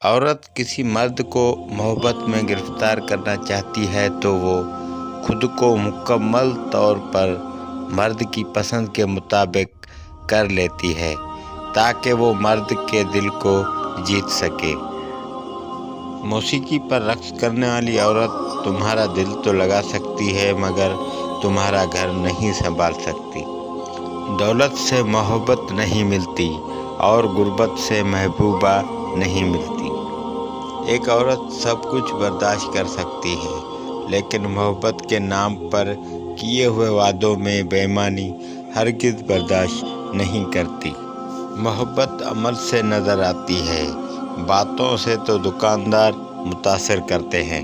عورت کسی مرد کو محبت میں گرفتار کرنا چاہتی ہے تو وہ خود کو مکمل طور پر مرد کی پسند کے مطابق کر لیتی ہے تاکہ وہ مرد کے دل کو جیت سکے۔ موسیقی پر رقص کرنے والی عورت تمہارا دل تو لگا سکتی ہے مگر تمہارا گھر نہیں سنبھال سکتی۔ دولت سے محبت نہیں ملتی اور غربت سے محبوبہ نہیں ملتی۔ ایک عورت سب کچھ برداشت کر سکتی ہے لیکن محبت کے نام پر کیے ہوئے وعدوں میں بے ایمانی ہرگز برداشت نہیں کرتی۔ محبت عمل سے نظر آتی ہے، باتوں سے تو دکاندار متاثر کرتے ہیں۔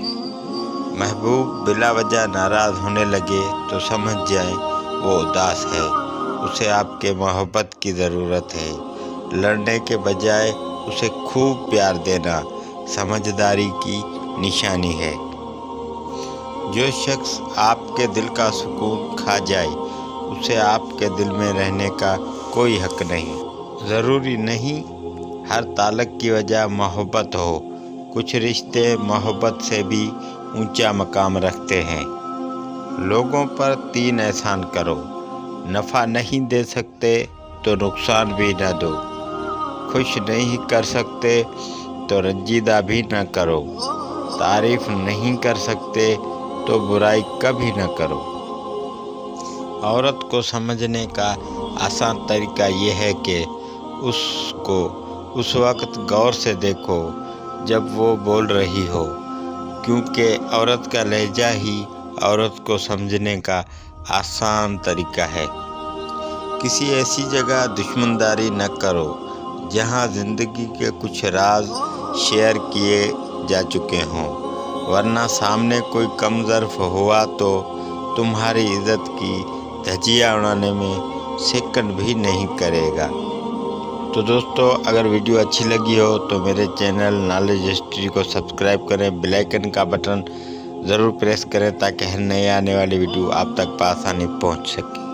محبوب بلا وجہ ناراض ہونے لگے تو سمجھ جائیں وہ اداس ہے، اسے آپ کے محبت کی ضرورت ہے۔ لڑنے کے بجائے اسے خوب پیار دینا سمجھداری کی نشانی ہے۔ جو شخص آپ کے دل کا سکون کھا جائے اسے آپ کے دل میں رہنے کا کوئی حق نہیں۔ ضروری نہیں ہر تعلق کی وجہ محبت ہو، کچھ رشتے محبت سے بھی اونچا مقام رکھتے ہیں۔ لوگوں پر 3 احسان کرو، نفع نہیں دے سکتے تو نقصان بھی نہ دو، خوش نہیں کر سکتے تو رنجیدہ بھی نہ کرو، تعریف نہیں کر سکتے تو برائی کبھی نہ کرو۔ عورت کو سمجھنے کا آسان طریقہ یہ ہے کہ اس کو اس وقت غور سے دیکھو جب وہ بول رہی ہو، کیونکہ عورت کا لہجہ ہی عورت کو سمجھنے کا آسان طریقہ ہے۔ کسی ایسی جگہ دشمنداری نہ کرو جہاں زندگی کے کچھ راز شیئر کیے جا چکے ہوں، ورنہ سامنے کوئی کم ظرف ہوا تو تمہاری عزت کی دھجیاں اڑانے میں سیکنڈ بھی نہیں کرے گا۔ تو دوستو، اگر ویڈیو اچھی لگی ہو تو میرے چینل نالج ہسٹری کو سبسکرائب کریں، بیل آئیکن کا بٹن ضرور پریس کریں تاکہ ہر نئے آنے والی ویڈیو آپ تک بآسانی پہنچ سکے۔